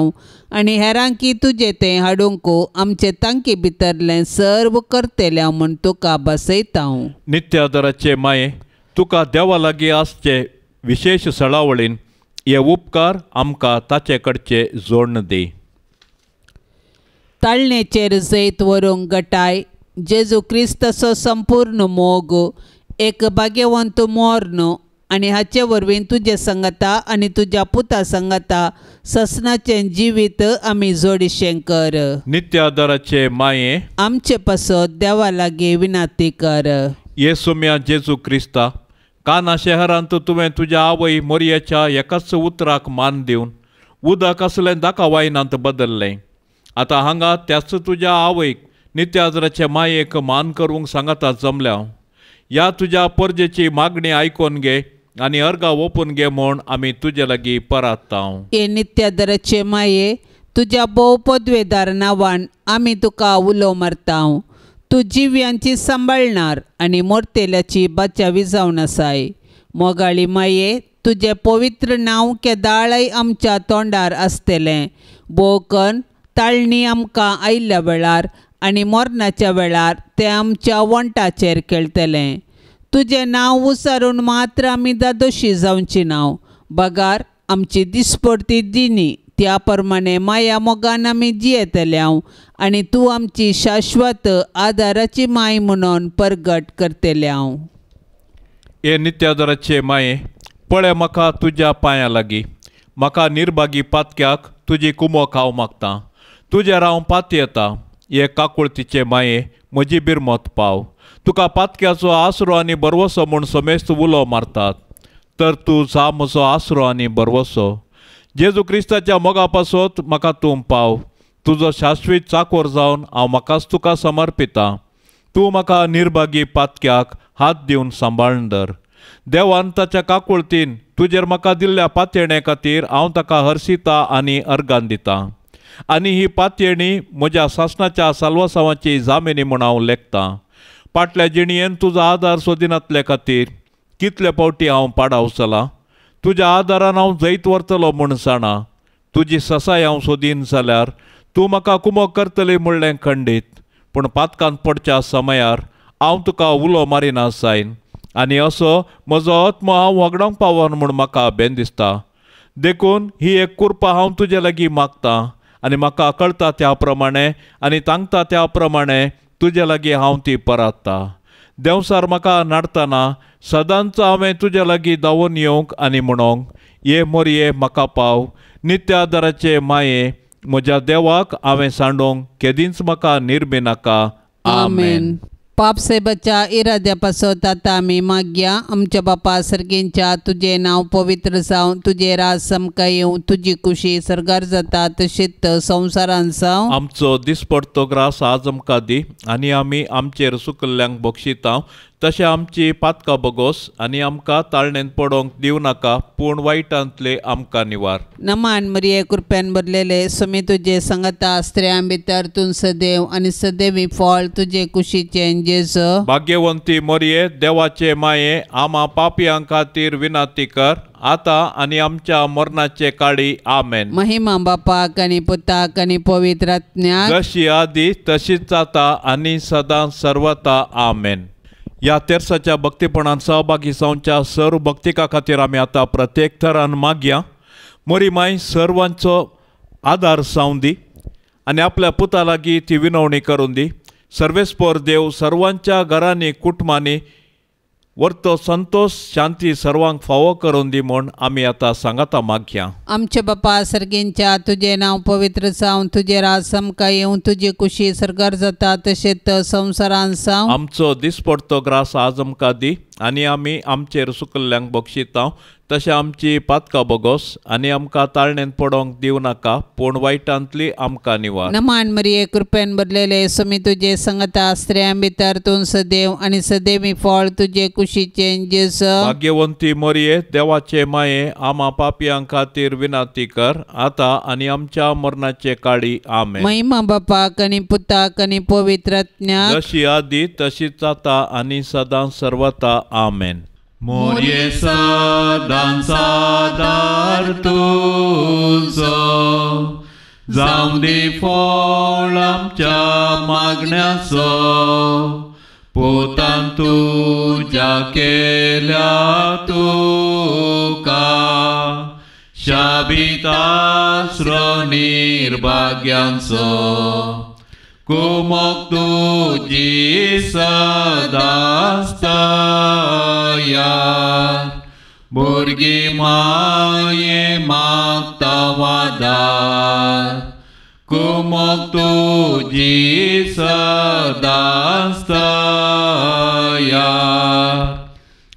आनी हेरांकी तुजें तें हाडूंक आमचे तांकी भितरलें सर्व करतल्या म्हूण तुका बसयता. नित्यादाराचे माये, तुका देवा लागीं आसचे विशेश सळावळीन हे उपकार आमकां ताचे कडचे जोडून दी. ताळणेचेर जैत व्हरूंक घटाय. जेजू क्रिस्ताचो संपूर्ण मोग, एक भाग्यवंत मोर्न आनी हाचे वरवीं तुजे संगता आनी तुज्या पुता संगता ससनाचें जिवीत आमी जोडिशें कर. नित्यादाराचे माये, आमचे पासत देवा लागीं विनाती कर. येसुम्या जेजू क्रिस्ता, काना शहरांत तुवें तुज्या आवय मोरयेच्या एकाच उतराक मान दिवन उदक असलें दाका वायनांत बदल्लें. आतां हांगा त्याच तुज्या आवयक नित्यादाराचे मायेक मान करूंक सांगता जमल्या. ह्या तुज्या परजेची मागणी आयकून घे आनी अर्गां ओपून घे म्हूण आमी तुजे लागीं परात्ता. हे नित्यादाराचे माये, तुज्या भोव पदवेदार नांवान आमी तुका उलो मारता. तूं जिव्यांची सांबाळणार आनी मोरतेल्याची बाचावी जावन आसाय. मोगाळी माये, तुजें पवित्र नांव केदाळय आमच्या तोंडार आसतलें. बोकन ताळणी आमकां आयिल्ल्या वेळार आनी मरणाच्या वेळार तें आमच्या वंटाचेर खेळटलें. तुजें नांव उसारून मात्र आमी दादोशी जावची नांव. बगार आमची दिसपडटी दिनी त्या प्रमाणे माया मोगान आमी जियेतल्या आनी तूं आमची शाश्वत आदाराची माय म्हणून परगट करतल्या. हे नित्यादाराचे माये, पळय म्हाका तुज्या पांयां लागीं. म्हाका निर्भागी पातक्याक तुजी कुमक हांव मागतां. तुजेर हांव पात येता. हे काकुळतीचे माये, म्हजी बिरमत पाव. तुका पातक्याचो आसरो आनी बरवसो म्हूण समेस्त उलो मारतात, तर तूं जा म्हजो आसरो आनी बरवसो. जेजू क्रिस्ताच्या मोगा पासत म्हाका तूं पाव. तुजो शाश्वीत चाकोर जावन हांव म्हाकाच तुका समर्पितां. तूं म्हाका निर्भागी पातक्याक हात दिवन सांबाळून धर. देवान ताच्या काकुळतीन तुजेर म्हाका दिल्ल्या पातयेणे खातीर हांव ताका हरसिता आनी अर्गां दितां. आनी ही पातयेणी म्हज्या सासणाच्या साल्वासावांची जामिनी म्हूण हांव लेखतां. फाटल्या जिणयेन तुजो आदार सोदिनातले खातीर कितले फावटी हांव पाडाव चला. तुज्या आदारान हांव जैत व्हरतलो म्हूण जाणा. तुजी ससाय हांव सोदीन जाल्यार तूं म्हाका कुमक करतली म्हणलें खंडीत. पूण पातकांत पडच्या समयार हांव तुका उलो मारिना जायन आनी असो म्हजो आत्मो हांव वगडावंक पावन म्हूण म्हाका बेन दिसता. देखून ही एक कुरपा हांव तुजे लागीं मागतां आनी म्हाका कळटा त्या प्रमाणे आनी तांगता त्या प्रमाणे तुजे लागीं हांव ती परात्ता. देंवसार म्हाका नाडटना सदांच हांवें तुजे लागीं धांवून येवंक आनी म्हणोंक, ये मोरये म्हाका पाव, नित्य आदाराचे माये, म्हज्या देवाक हांवें सांडोंक केदींच म्हाका निर्बी नाका. आमेन. पाप से बचा इराद्यापासत आता आमी मागया. आमच्या बापा सर्गेंच्या तुझे नाव पवित्र जावं, तुझे राज समका येवं, तुझी कुशी सरगार जाता तशीच संवसारान जावं. आमचो दिसपडतो ग्रास आज आमकां दी आनी आमी आमचेर सुकल्ल्यांक बक्षिता तशें आमची पातकां बगोस आनी आमकां ताळणेन पडोवंक दिव नाका, पूण वायटांतले आमकां निवार. नमान मरिये कृपेन भरलेले समी तुझे संगता स्त्रियां भितर तूं सदैव आनी सदैवी फळ तुझे कुशीचे जेजू. भाग्यवंती मोरये देवाचे माये, आमा पापयां खातीर विनाती कर, आता आनी आमच्या मरणाचे काळी. आमेन. महिमा बापाक आनी पुताक आनी पवित्र आत्म्याक जशी आदी तशीच आता आनी सदां सर्वता. आमेन. ह्या तेर्साच्या भक्तीपणान सहभागी जावच्या सर्व भक्तिका खातीर आमी आतां प्रत्येक थरान मागया. मोरी माय सर्वांचो आदार जावं दी आनी आपल्या पुता लागीं ती विनवणी करून दी. सर्वेस्पर देव सर्वांच्या घरांनी कुटुंबांनी वर्तो संतोष शांती सर्वांक फावो करून दी म्हूण आमी आतां सांगाता मागया. आमचे बापा सर्गेंच्या तुझे नाव पवित्र जावं, तुझे राज समका येवं, तुझी कुशी सरगार जाता तशेंच संवसारान जावं. आमचो दिसपडतो ग्रास आज आमकां दी आनी आमी आमचेर सुकल्ल्यांक बक्षिता तशें आमची पातकां बगोस आनी आमकां ताळणेन पडोवंक दिव नाका, पूण वायटांतली आमकां निवार. नमान मरिये कृपेन भरलेले समी तुझे संगता स्त्रियां भितर तूं सदैव आनी सदैवी फळ तुझे कुशीचे जेजू. भाग्यवंती मोरये देवाचे माये, आमा पापयां खातीर विनाती कर, आता आनी आमच्या मरणाचे काळी. आमेन. महिमा बापाक आनी पुताक आनी पवित्र आत्म्याक जशी आदी तशीच आता आनी सदां सर्वता. आमेन. मोरये सदां सादार तुझो, जावं दी फळ आमच्या मागण्याचो, पोतान तुज्या केल्या तुका शाबीत आसरो निर्भाग्यांचो. कुमोक तुजी सदांच तयार, भुरगीं माये मागता वादार. कुमोक तुजी सदांच तयार,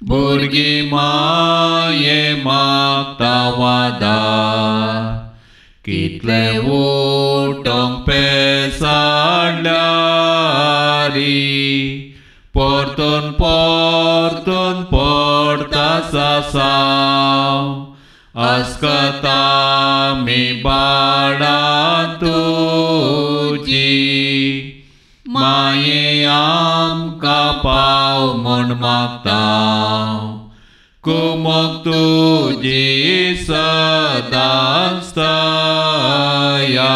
भुरगीं माये मागता वादार. कितले उठोंक पेसाडल्यारी, परतून परतून पडटा सासाव. अस्कता मी बाळा तुजी, माये आमकां पाव म्हूण मागता. कुमोक तुजी सदांच तयार,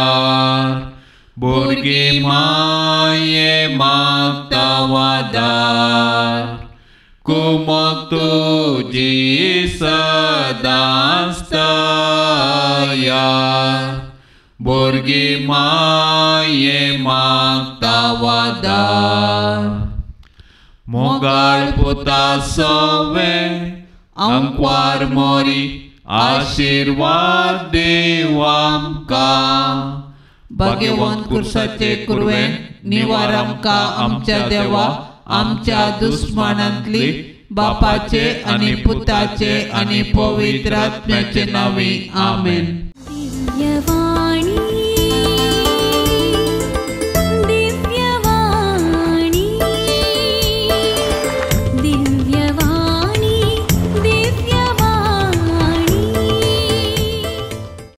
भुरगीं माये मागता वादार. कुमोक तुजी सदांच तयार, भुरगीं माये मागता वादार. मोगाळ पुता सोवे अंकवार मोरी, आशीर्वाद देव आमकां. भाग्यवंत कुर्साचे कुरवेन निवार आमकां आमच्या देवा, आमच्या दुस्मनांतली बापाचे आनी पुताचे आनी पवित्र आत्म्याचे नांवी. आमेन.